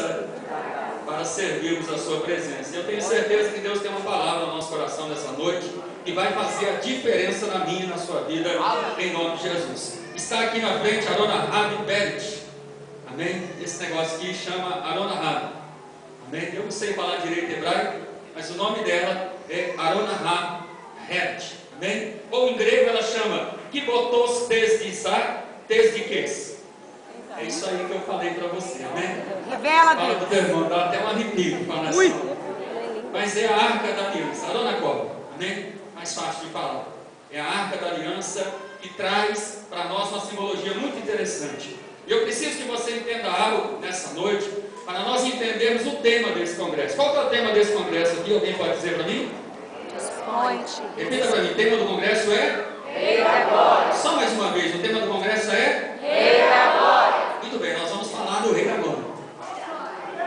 graça para servirmos a sua presença. Eu tenho certeza que Deus tem uma palavra no nosso coração nessa noite que vai fazer a diferença na minha e na sua vida, em nome de Jesus. Está aqui na frente a dona Rabi Beret. Amém? Esse negócio aqui chama Arona Rabi. Amém? Eu não sei falar direito hebraico, mas o nome dela é Arona Rabi Het. Amém? Ou em grego ela chama Kibotos Tesdisar Tesdiques. É isso aí que eu falei para você, amém? Revela, Fala do teu irmão, dá até um arrepio falar assim. Mas é a arca da aliança, Arona Copa, amém? Mais fácil de falar. É a arca da aliança que traz para nós uma simbologia muito interessante. E eu preciso que você entenda algo nessa noite, para nós entendermos o tema desse congresso. Qual que é o tema desse congresso aqui? Alguém pode dizer para mim? Repita para mim, o tema do congresso é? Rei da Glória. Só mais uma vez, o tema do congresso é? Rei da Glória. Muito bem, nós vamos falar do Rei da Glória.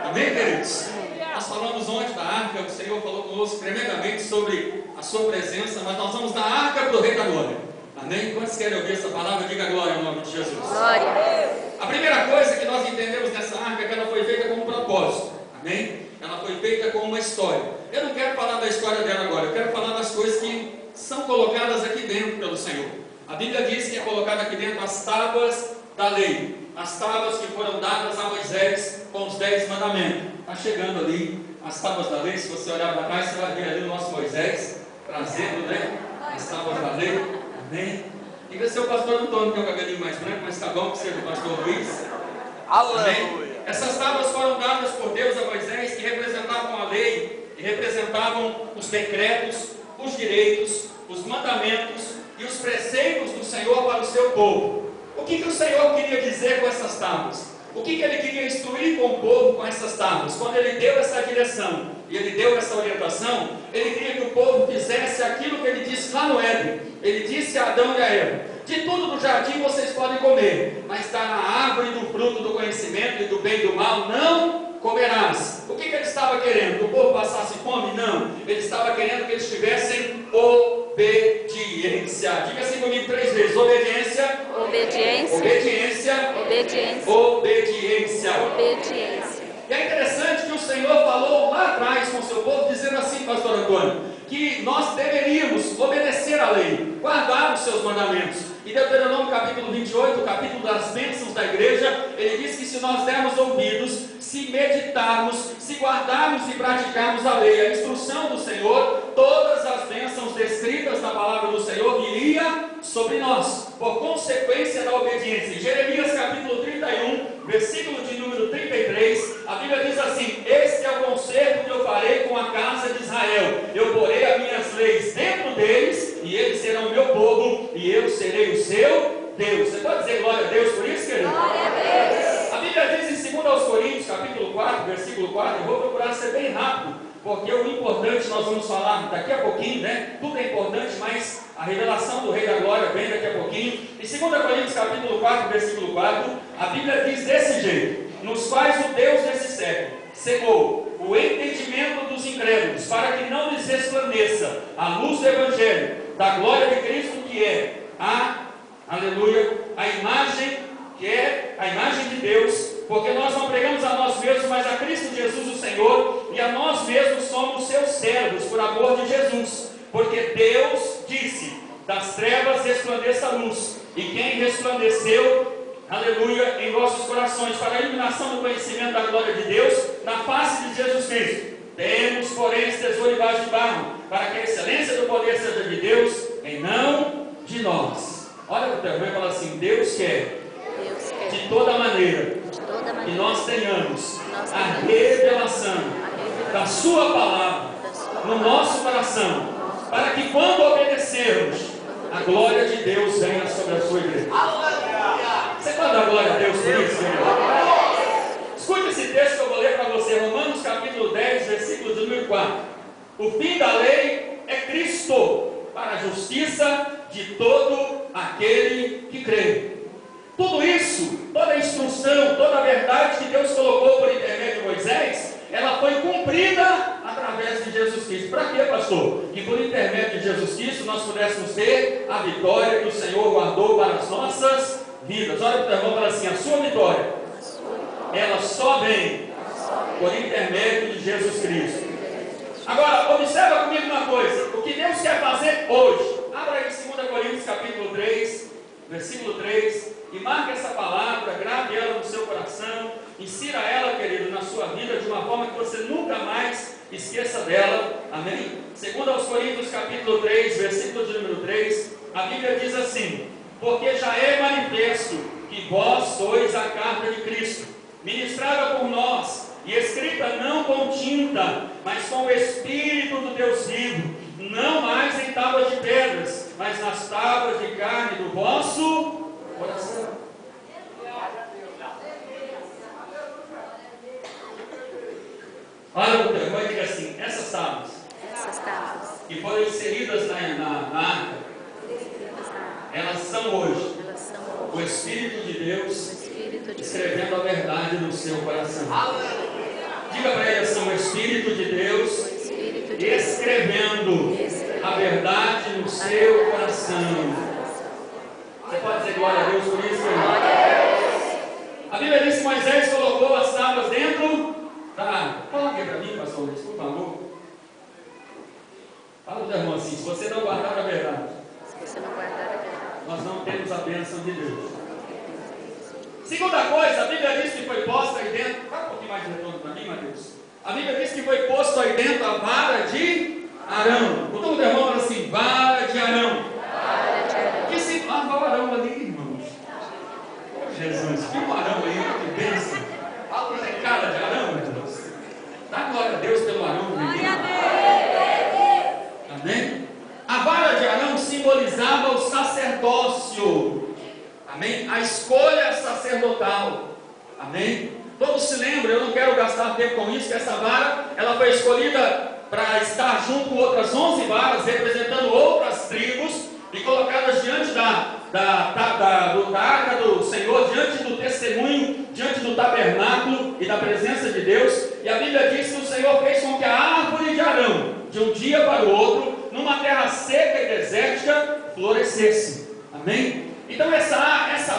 Amém, queridos? Nós falamos ontem da arca, o Senhor falou conosco tremendamente sobre a sua presença, mas nós vamos da arca para o Rei da Glória. Amém? Quantos querem ouvir essa palavra? Diga glória em nome de Jesus. Glória. A primeira coisa que nós entendemos nessa arca é que ela foi feita com um propósito. Amém? Ela foi feita com uma história. Eu não quero falar da história dela agora, eu quero falar das coisas que são colocadas aqui dentro pelo Senhor. A Bíblia diz que é colocada aqui dentro as tábuas da lei, as tábuas que foram dadas a Moisés com os 10 mandamentos. Está chegando ali as tábuas da lei. Se você olhar para trás, você vai ver ali o nosso Moisés trazendo, né, as tábuas da lei. Amém? Diga seu pastor Antônio, que é o cabelinho mais branco, mas está bom que seja o pastor Luiz. Amém? Essas tábuas foram dadas por Deus a Moisés, que representavam a lei e representavam os decretos, os direitos, os mandamentos e os preceitos do Senhor para o seu povo. O que o Senhor queria dizer com essas tábuas? O que Ele queria instruir com o povo com essas tábuas? Quando Ele deu essa direção e Ele deu essa orientação, Ele queria que o povo fizesse aquilo que Ele disse lá no Éden. Ele disse a Adão e a Eva: de tudo do jardim vocês podem comer, mas está na árvore do fruto do conhecimento e do bem e do mal não comerás. O que Ele estava querendo? Que o povo passasse fome? Não. Ele estava querendo que eles tivessem obediência. Diga assim comigo 3 vezes: obediência, Obediência. obediência, Obediência. obediência. Obediência. E é interessante que o Senhor falou lá atrás com o seu povo, dizendo assim, pastor Antônio, que nós deveríamos obedecer à lei, guardar os seus mandamentos. E Deuteronômio capítulo 28, o capítulo das bênçãos da igreja, ele diz que se nós dermos ouvidos, se meditarmos, se guardarmos e praticarmos a lei, a instrução do Senhor, todas as bênçãos descritas na palavra do Senhor viria sobre nós, por consequência da obediência. Em Jeremias capítulo 31, versículo de número 33, a Bíblia diz assim: este é o concerto que eu farei com a casa de Israel, eu porei as minhas leis dentro deles, e eles serão meu povo, e eu serei o seu Deus. Você pode dizer glória a Deus por isso, querido? Glória a Deus. A Bíblia diz em 2 Coríntios capítulo 4, versículo 4, eu vou procurar ser bem rápido, porque o importante nós vamos falar daqui a pouquinho, né? Tudo é importante, mas a revelação do Rei da Glória vem daqui a pouquinho. Em 2 Coríntios capítulo 4, versículo 4, a Bíblia diz desse jeito: nos quais o Deus desse século cegou o entendimento dos incrédulos, para que não lhes resplandeça a luz do Evangelho, da glória de Cristo, que é aleluia, a imagem, que é a imagem de Deus, porque nós não pregamos a nós mesmos, mas a Cristo Jesus o Senhor, e a nós mesmos somos seus servos, por amor de Jesus, porque Deus disse: das trevas resplandeça a luz, e quem resplandeceu, aleluia, em nossos corações, para a iluminação do conhecimento da glória de Deus, na face de Jesus Cristo. Temos, porém, esse tesouro embaixo de barro, para que a excelência do poder seja de Deus, e não de nós. Olha para o teu irmão e fala assim: Deus quer, de toda maneira, que nós tenhamos a revelação da sua palavra no nosso coração, para que quando obedecermos, a glória de Deus venha sobre a sua igreja. Você pode dar glória a Deus por isso, Senhor? Escute esse texto que eu vou ler para você, Romanos capítulo 10, versículo de número 4. O fim da lei é Cristo, para a justiça de todo aquele que crê. Tudo isso, toda a instrução, toda a verdade que Deus colocou por intermédio de Moisés, ela foi cumprida através de Jesus Cristo. Para quê, pastor? Que por intermédio de Jesus Cristo nós pudéssemos ter a vitória que o Senhor guardou para as nossas vidas. Olha para o teu irmão e fala assim: a sua vitória, ela só vem por intermédio de Jesus Cristo. Agora, observa comigo uma coisa, o que Deus quer fazer hoje. Abra aí 2 Coríntios capítulo 3, versículo 3, e marque essa palavra, grave ela no seu coração, insira ela, querido, na sua vida, de uma forma que você nunca mais esqueça dela, amém? 2 Coríntios capítulo 3, versículo de número 3, a Bíblia diz assim: porque já é manifesto que vós sois a carta de Cristo, ministrada por nós, e escrita não com tinta, mas com o Espírito do Deus vivo, não mais em tábuas de pedras, mas nas tábuas de carne do vosso coração. Olha o teu irmão e diga assim: essas tábuas que foram inseridas na arca, elas são hoje o Espírito de Deus escrevendo a verdade no seu coração. Diga para ele assim: o Espírito de Deus escrevendo a verdade no seu coração. Você pode dizer glória a Deus por isso? A Bíblia diz que Moisés colocou as tábuas dentro da arca. Fala aqui para mim, pastor Luiz, por favor. Fala para o irmão assim: se você não guardar a verdade, nós não temos a bênção de Deus. Segunda coisa, a Bíblia diz que foi posta aí dentro. Fala um pouquinho mais de retorno para mim, Mateus. A Bíblia diz que foi posto aí dentro a vara de Arão. O todo irmão fala assim: vara de Arão. Que se varão ali, irmãos. Jesus, viu um Arão aí, que bênção. Fala para cara de Arão, meu Deus. Dá glória a Deus pelo Arão do menino. Amém? A vara de Arão simbolizava o sacerdócio. Amém? A escolha sacerdotal. Amém? Todos se lembram, eu não quero gastar tempo com isso, que essa vara, ela foi escolhida para estar junto com outras 11 varas, representando outras tribos, e colocadas diante do arca do Senhor, diante do testemunho, diante do tabernáculo e da presença de Deus. E a Bíblia diz que o Senhor fez com que a árvore de Arão, de um dia para o outro, numa terra seca e desértica, florescesse. Amém? Então essa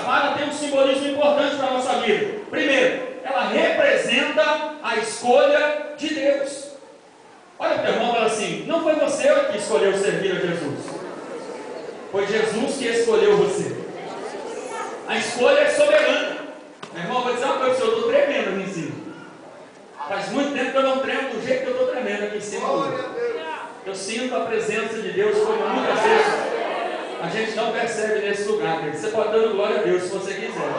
vara tem um simbolismo importante para a nossa vida. Primeiro, ela representa a escolha de Deus. Olha para o irmão e fala assim: não foi você que escolheu servir a Jesus, foi Jesus que escolheu você. A escolha é soberana. Meu irmão, vou dizer uma coisa: eu estou tremendo aqui em cima. Faz muito tempo que eu não tremo do jeito que eu estou tremendo aqui em cima. Eu sinto a presença de Deus, como muitas vezes a gente não percebe nesse lugar. Você pode dar glória a Deus se você quiser.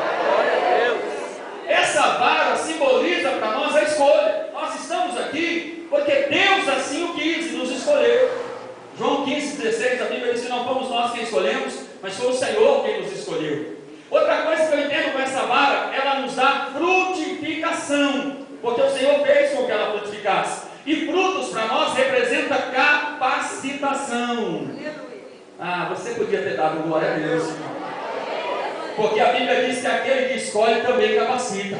Essa vara simboliza para nós a escolha. Nós estamos aqui porque Deus assim o quis e nos escolheu. João 15,16, a Bíblia diz que não fomos nós quem escolhemos, mas foi o Senhor quem nos escolheu. Outra coisa que eu entendo com essa vara, ela nos dá frutificação, porque o Senhor fez com que ela frutificasse. E frutos para nós representa capacitação. Ah, você podia ter dado glória a Deus, porque a Bíblia diz que aquele que escolhe também capacita.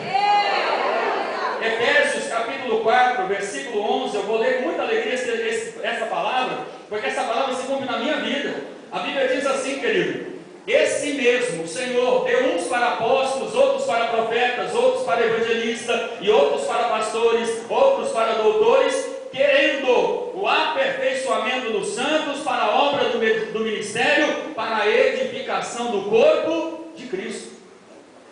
Efésios capítulo 4, versículo 11, eu vou ler com muita alegria essa palavra, porque essa palavra se cumpre na minha vida. A Bíblia diz assim, querido: esse mesmo, o Senhor, deu uns para apóstolos, outros para profetas, outros para evangelistas, e outros para pastores, outros para doutores, querendo o aperfeiçoamento dos santos para a obra do ministério, para a edificação do corpo de Cristo.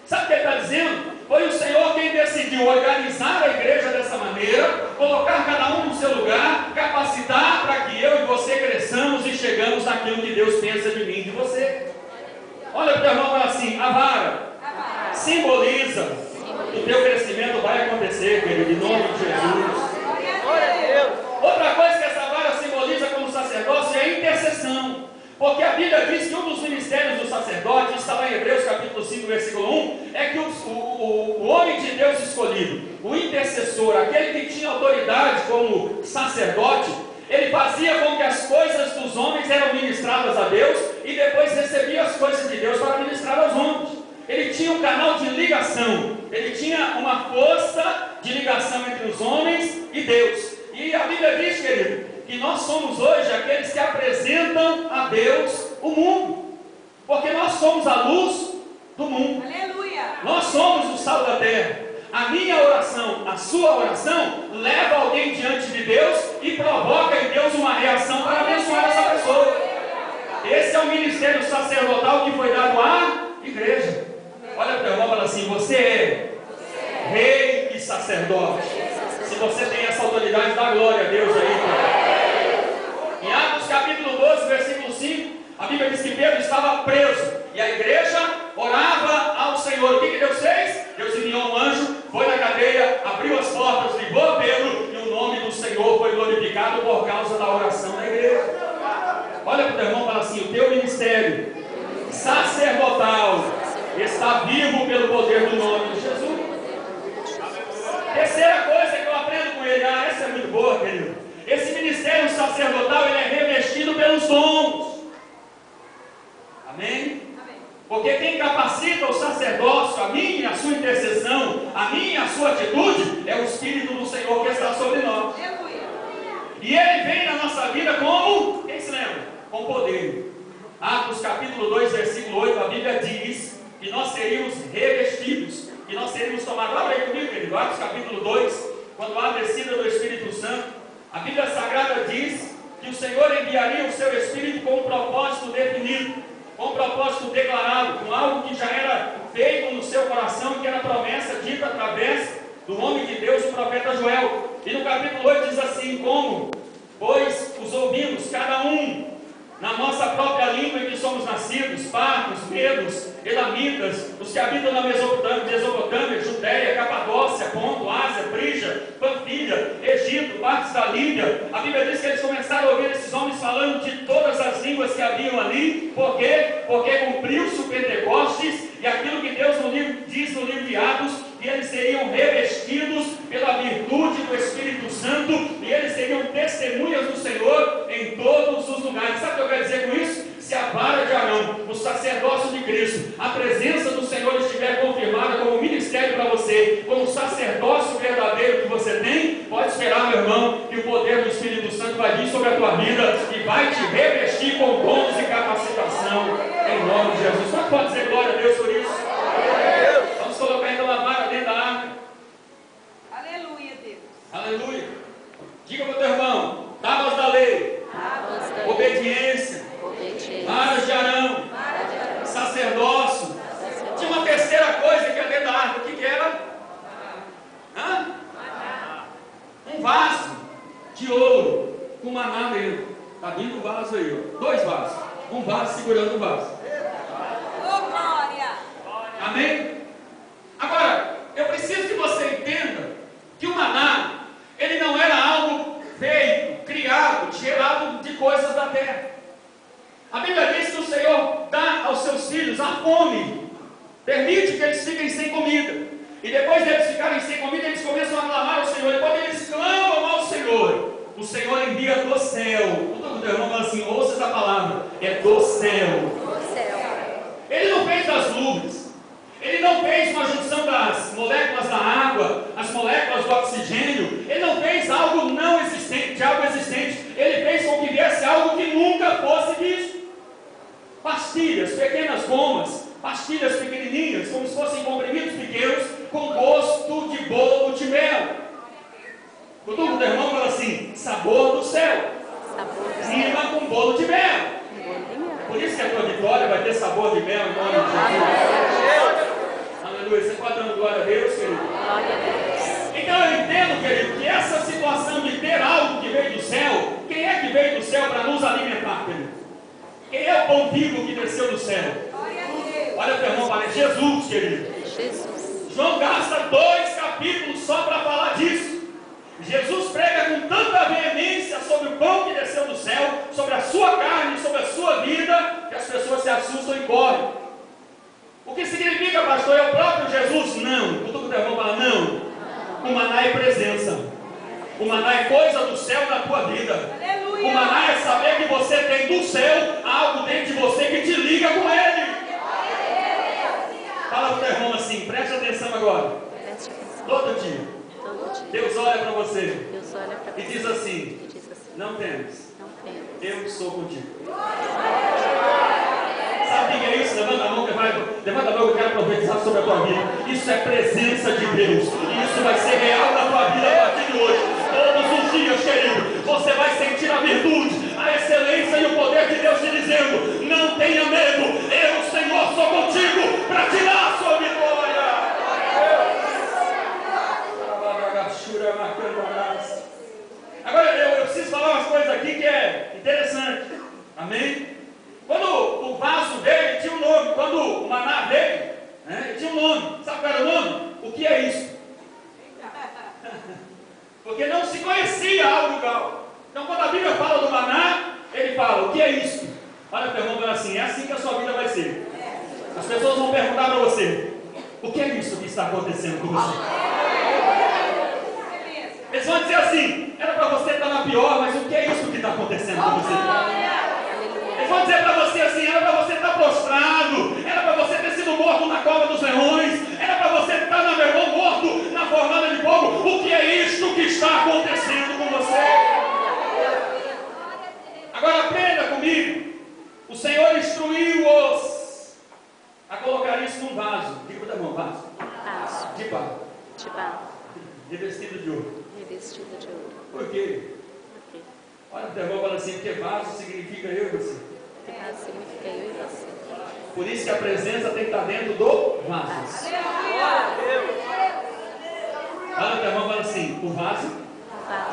Sabe o que ele está dizendo? Foi o Senhor quem decidiu organizar a igreja dessa maneira, colocar cada um no seu lugar, capacitar para que eu e você cresçamos e chegamos naquilo que Deus pensa de mim e de você. Olha para o teu irmão e fala assim: a vara simboliza que o teu crescimento vai acontecer, querido, em nome de Jesus. Outra coisa que essa vara simboliza como sacerdócio é a intercessão. Porque a Bíblia diz que um dos ministérios do sacerdote, está lá em Hebreus capítulo 5, versículo 1, é que o homem de Deus escolhido, o intercessor, aquele que tinha autoridade como sacerdote, ele fazia com que as coisas dos homens eram ministradas a Deus e depois recebia as coisas de Deus para ministrar aos homens. Ele tinha um canal de ligação, ele tinha uma força de ligação entre os homens e Deus. E a Bíblia diz, querido, que nós somos hoje aqueles que apresentam a Deus o mundo, porque nós somos a luz do mundo. Aleluia. Nós somos o sal da terra. A a minha oração, a sua oração, leva alguém diante de Deus e provoca em Deus uma reação para abençoar essa pessoa. Esse é o ministério sacerdotal que foi dado à igreja. Olha para o irmão e fala assim: você é rei e sacerdote. Se você tem essa autoridade, dá glória a Deus aí. Em Atos capítulo 12, versículo 5, a Bíblia diz que Pedro estava preso e a igreja orava ao Senhor. O que Deus fez? Deus enviou um anjo, foi na cadeia, abriu as portas, livrou a Pedro e o nome do Senhor foi glorificado por causa da oração da igreja. Olha para o teu irmão e fala assim: o teu ministério sacerdotal está vivo pelo poder do nome de Jesus. Terceira coisa que eu aprendo com ele, essa é muito boa, querido. Esse ministério sacerdotal, ele é revestido pelos dons. Amém? Porque quem capacita o sacerdócio, a minha e a sua intercessão, a minha e a sua atitude, é o Espírito do Senhor que está sobre nós. E ele vem na nossa vida como, quem se lembra? Com poder. Atos capítulo 2, versículo 8, a Bíblia diz que nós seríamos revestidos, que nós seríamos tomados. Abra aí comigo, querido, Atos capítulo 2, quando há a descida do Espírito Santo, a Bíblia Sagrada diz que o Senhor enviaria o seu Espírito com um propósito definido, com um propósito declarado, com algo que já era feito no seu coração, que era promessa dita através do homem de Deus, o profeta Joel. E no capítulo 8 diz assim: como? Pois os ouvimos, cada um, na nossa própria língua em que somos nascidos, partos, medos, elamitas, os que habitam na Mesopotâmia, Judéia, Capadócia, Ponto, Ásia, Frígia, Panfilha, Egito, partes da Líbia. A Bíblia diz que eles começaram a ouvir esses homens falando de todas as línguas que haviam ali. Por quê? Porque cumpriu-se o Pentecostes, e aquilo que Deus diz no livro de Atos, que eles seriam revestidos pela virtude do Espírito Santo, e eles seriam testemunhas do Senhor em todos os lugares. Sabe o que eu quero dizer com isso? Se a vara de Arão, o sacerdócio de Cristo, a presença do Senhor estiver confirmada como ministério para você, como sacerdócio verdadeiro que você tem, pode esperar, meu irmão, que o poder do Espírito Santo vai vir sobre a tua vida e vai te revestir com dons e capacitação, em nome de Jesus. Você pode dizer glória a Deus por isso? Vamos colocar então a vara dentro da arca. Aleluia, Deus. Aleluia. Diga para o teu irmão: tábuas da lei, obediência, varas de Arão, sacerdócio. Tinha uma terceira coisa que era dentro da arca. O que era? Um vaso de ouro com maná dentro. Está vindo um vaso aí, ó. 2 vasos. Um vaso segurando o vaso. Oh, glória! Amém? Agora, eu preciso que você entenda que o maná, ele não era algo feito, criado, gerado de coisas da terra. A Bíblia diz que o Senhor dá aos seus filhos a fome, permite que eles fiquem sem comida, e depois deles ficarem sem comida, eles começam a clamar ao Senhor, e quando eles clamam ao Senhor, o Senhor envia do céu. Todo mundo irmão fala assim: ouça essa palavra, é do céu. Ele não fez das nuvens, ele não fez uma junção das moléculas da água, as moléculas do oxigênio, ele não fez algo não existente, de algo existente, ele fez com que viesse algo que nunca fosse visto. Pastilhas, pequenas gomas, pastilhas pequenininhas, como se fossem comprimidos pequenos, com gosto de bolo de mel. O turno do irmão fala assim: sabor do céu, rima com bolo de mel. Por isso que a tua vitória vai ter sabor de mel em nome de Jesus. Aleluia. Você pode dar glória a Deus, querido? Glória a Deus. Então eu entendo, querido, que essa situação de ter algo que veio do céu, quem é que veio do céu para nos alimentar, querido? Quem é o pão vivo que desceu do céu? Olha para o irmão, fala: Jesus, querido. Jesus. João gasta 2 capítulos só para falar disso. Jesus prega com tanta veemência sobre o pão que desceu do céu, sobre a sua carne, sobre a sua vida, que as pessoas se assustam e correm. O que significa, pastor? É o próprio Jesus? Não. O teu irmão fala: não. O maná é presença. O maná é coisa do céu na tua vida. Aleluia. O maná é saber que você tem do céu algo dentro de você que te liga com ele. Fala para o teu irmão assim: preste atenção agora. Todo dia Deus olha para você e diz assim: não temas, eu sou contigo. Sabe o que é isso? Levanta a mão, eu quero profetizar sobre a tua vida. Isso é presença de Deus. E Isso vai ser real na tua vida a partir de hoje. Todos os dias, querido, você vai sentir a virtude, a excelência e o poder de Deus te dizendo: não tenha medo, eu, Senhor, sou contigo para te dar a sua vitória. Agora eu preciso falar umas coisas aqui que é interessante. Amém? Quando o vaso dele tinha um nome, quando o maná dele, ele tinha um nome. Sabe qual era o nome? O que é isso? Porque não se conhecia algo igual. Então quando a Bíblia fala do maná, ele fala: o que é isso? Olha, perguntando assim: é assim que a sua vida vai ser. As pessoas vão perguntar para você: o que é isso que está acontecendo com você? Eles vão dizer assim: era para você estar na pior, mas o que é isso que está acontecendo com você? Eles vão dizer para você assim: era para você estar prostrado, era para você ter sido morto na cova dos leões, era para você estar na vergonha, morto na fornalha de fogo. O que é isto que está acontecendo com você? Agora aprenda comigo. O Senhor instruiu-os a colocar isso num vaso. Diga da mão, vaso. De barro. De barro. Revestido de ouro. Revestido de ouro. Por quê? Olha, o irmão fala assim: porque vaso significa eu e você. Porque vaso significa eu e você. Por isso que a presença tem que estar dentro do vaso. Olha, o irmão fala assim: o vaso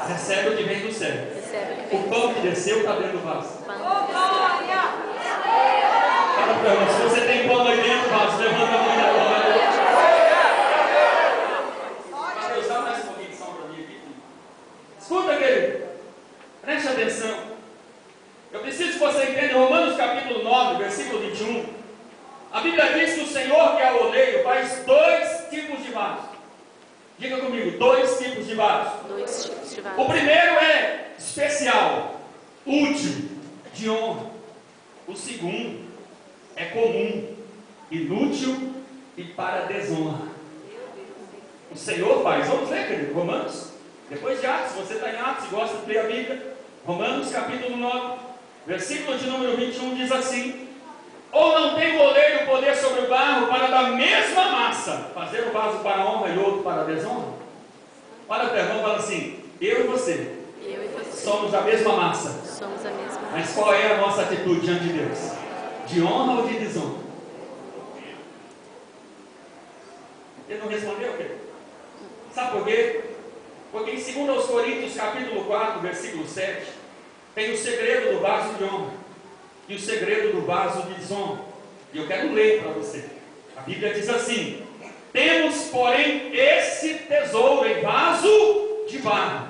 recebe o que vem do céu. O pão que desceu está dentro do vaso. Fala para irmão: se você tem pão aí dentro do vaso, levanta a mão e agora. Deus, dá mais um pouquinho de som para mim aqui. Escuta, querido. Preste atenção. Eu preciso que você entenda Romanos capítulo 9, versículo 21. A Bíblia diz que o Senhor, que é o oleiro, faz dois tipos de vasos. Diga comigo: dois tipos de vasos. Dois tipos de vasos. O primeiro é especial, útil, de honra. O segundo é comum, inútil e para desonra. O Senhor faz. Vamos ler, querido, Romanos. Depois de Atos, você está em Atos e gosta de ler a Bíblia. Romanos capítulo 9, versículo de número 21 diz assim: ou não tem o oleiro poder sobre o barro para da mesma massa fazer o vaso para a honra e outro para a desonra? Olha para o irmão e fala assim: eu e você somos a mesma massa. Somos a mesma. Mas qual é a nossa atitude diante de Deus? De honra ou de desonra? Ele não respondeu, querido? Sabe por quê? Porque em 2 Coríntios capítulo 4, versículo 7, tem o segredo do vaso de honra e o segredo do vaso de desonra. E eu quero ler para você. A Bíblia diz assim: temos, porém, esse tesouro em vaso de barro.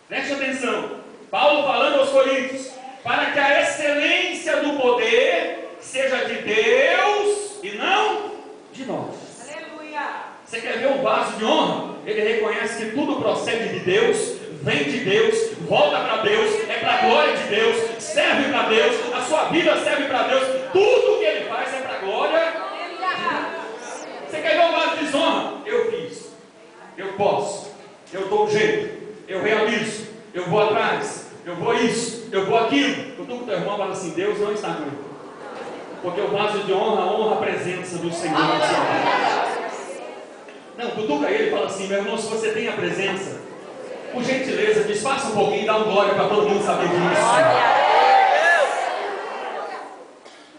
Preste atenção. Paulo falando aos Coríntios: para que a excelência do poder seja de Deus e não de nós. Aleluia. Você quer ver um vaso de honra? Ele reconhece que tudo procede de Deus, vem de Deus, volta para Deus, é para a glória de Deus, serve para Deus, a sua vida serve para Deus, tudo que ele faz é para a glória de Deus. Você quer ver um vaso de desonra? Eu fiz, eu posso, eu dou um jeito, eu realizo, eu vou atrás, eu vou isso, eu vou aquilo. Eu estou com o teu irmão e falo assim: Deus não está comigo, porque o vaso de honra honra a presença do Senhor na sua vida. Não, cutuca ele e fala assim: meu irmão, se você tem a presença, por gentileza, desfaça um pouquinho e dá um glória para todo mundo saber disso.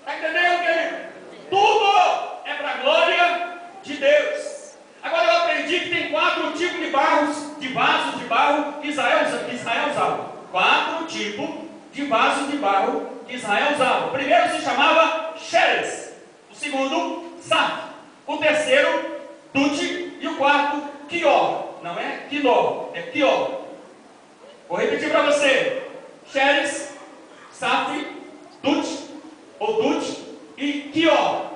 Está entendendo, querido? Tudo é para a glória de Deus. Agora eu aprendi que tem 4 tipos de vasos de barro que Israel usava. 4 tipos de vasos de barro que Israel usava. O primeiro se chamava Xeres, o segundo, Saf, o terceiro, Tut, e o quarto, Quior. Não é Quiló, é Quior. Vou repetir para você: Xeres, Saf, Tut ou Tut e Quior.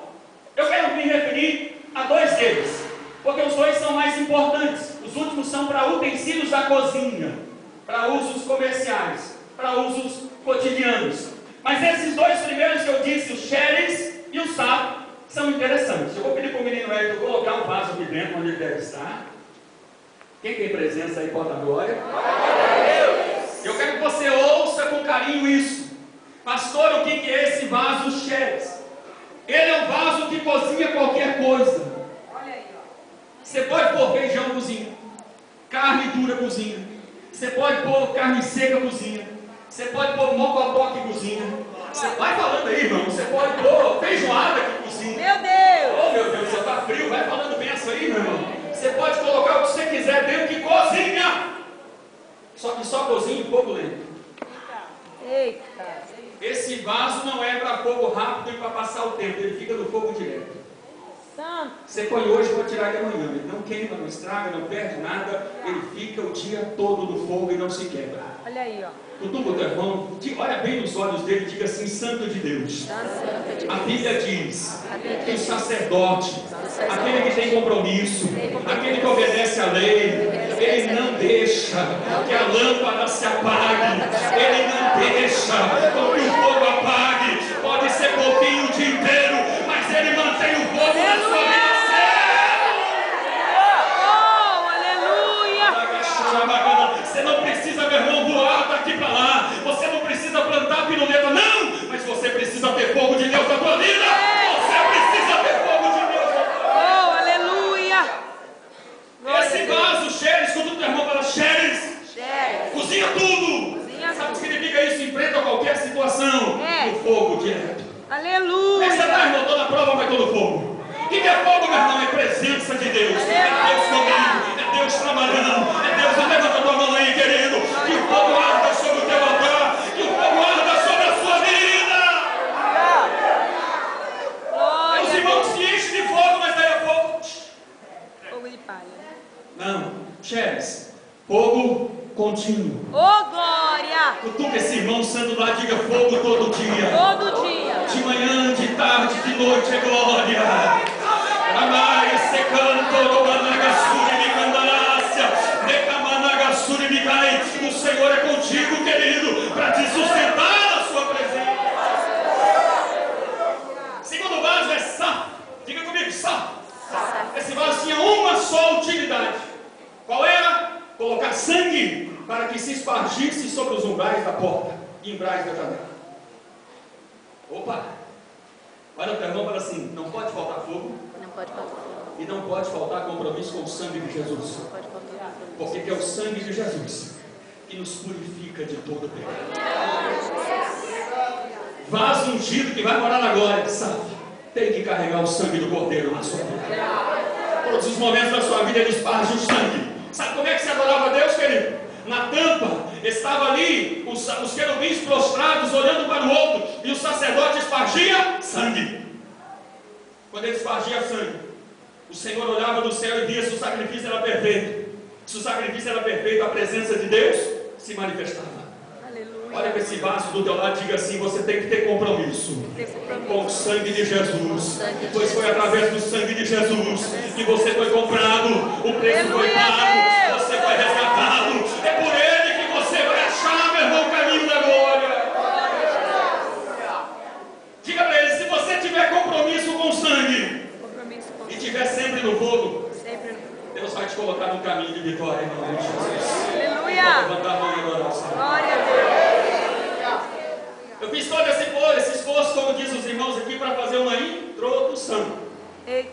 Eu quero me referir a 2 deles, porque os 2 são mais importantes. Os últimos são para utensílios da cozinha, para usos comerciais, para usos cotidianos. Mas esses 2 primeiros que eu disse, o Xeres e o Saf, são interessantes. Eu vou pedir para o menino Hélio colocar um vaso aqui dentro, onde ele deve estar. Quem tem presença aí, bota a glória. Eu quero que você ouça com carinho isso. Pastor, o que é esse vaso Xeres? Ele é um vaso que cozinha qualquer coisa. Você pode pôr feijão cozinho, carne dura, cozinha. Você pode pôr carne seca, cozinha. Você pode pôr mocotó que cozinha. Você vai falando aí, irmão. Você pode pôr feijoada que cozinha. Meu Deus! Oh, meu Deus, você está frio. Vai falando benção aí, meu irmão. Você pode colocar o que você quiser dentro que cozinha. Só que só cozinha um pouco lento. Eita! Esse vaso não é para fogo rápido e para passar o tempo. Ele fica no fogo direto. Santo! Você põe hoje para tirar de amanhã. Ele não queima, não estraga, não perde nada. Ele fica o dia todo no fogo e não se quebra. Olha aí, ó. Cutuca o teu irmão, olha bem nos olhos dele e diga assim: Santo de Deus. Santo de A Deus. Bíblia diz A Bíblia que o diz. sacerdote, aquele que tem compromisso, aquele que obedece à lei, ele não deixa que a lâmpada se apague, ele não deixa com que o fogo apague. Pode ser pouquinho o dia inteiro, mas ele mantém o fogo na sua vida. Oh, aleluia! Você não precisa, meu irmão, voar daqui para lá. Você não precisa plantar piruleta, não. Mas você precisa ter fogo de Deus na tua vida. Você precisa ter fogo de Deus na tua vida. Oh, aleluia! Esse vaso, Xeres, quando o teu irmão fala Xeres, Xeres. cozinha tudo. Cozinha Sabe o que tudo. significa isso? Enfrenta qualquer situação. É. No fogo direto. Aleluia! Mas você está, irmão, toda prova vai todo fogo. O que é fogo, meu irmão? É presença de Deus. É Deus comigo. É Deus trabalhando. É Deus. Levanta a tua mão aí, querido. Que o fogo arda sobre o teu altar. Que o fogo arda sobre a sua vida. Os Glória! irmãos se enchem de fogo, mas daí a pouco. Fogo de palha. Não, Xeres. Fogo contínuo. Oh, glória! Cutuca esse irmão santo lá, diga fogo todo dia. Todo dia. De manhã, de tarde, de noite é glória. Amai, secanto, romanagasuri, micandalácia, decamanagasuri, micai. O Senhor é contigo, querido, para te sustentar na sua presença. Segundo vaso é saf. Diga comigo, saf. Esse vaso tinha uma só utilidade. Qual era? Colocar sangue para que se espargisse sobre os umbrais da porta e umbrais da janela. Opa! Olha o teu irmão e fala assim: não pode faltar fogo Não pode faltar fogo. e não pode faltar compromisso com o sangue de Jesus. Não pode faltar fogo. Porque é o sangue de Jesus que nos purifica de todo pecado. Vaso ungido que vai morar na glória, sabe? Tem que carregar o sangue do Cordeiro na sua vida. Todos os momentos da sua vida ele esparge o sangue. Sabe como é que se adorava a Deus, querido? Na tampa estava ali os querubins prostrados olhando para o outro, e o sacerdote espargia sangue. Quando ele espargia sangue, o Senhor olhava do céu e via se o sacrifício era perfeito. Se o sacrifício era perfeito, a presença de Deus se manifestava. Aleluia. Olha para esse vaso do teu lado e diga assim: você tem que ter compromisso com o sangue de Jesus, pois foi através do sangue de Jesus que você foi comprado, o preço foi pago, você foi resgatado. É por ele que você vai achar, meu irmão, o caminho da glória. Diga para ele: se você tiver compromisso com o sangue Compromisso com e estiver sempre no fogo, sempre. Deus vai te colocar no caminho de vitória em nome de Jesus. Pode Aleluia! levantar a mão e adorar o Senhor. Glória a Deus. Eu fiz todo esse esforço, como diz os irmãos aqui, para fazer uma introdução. Eita.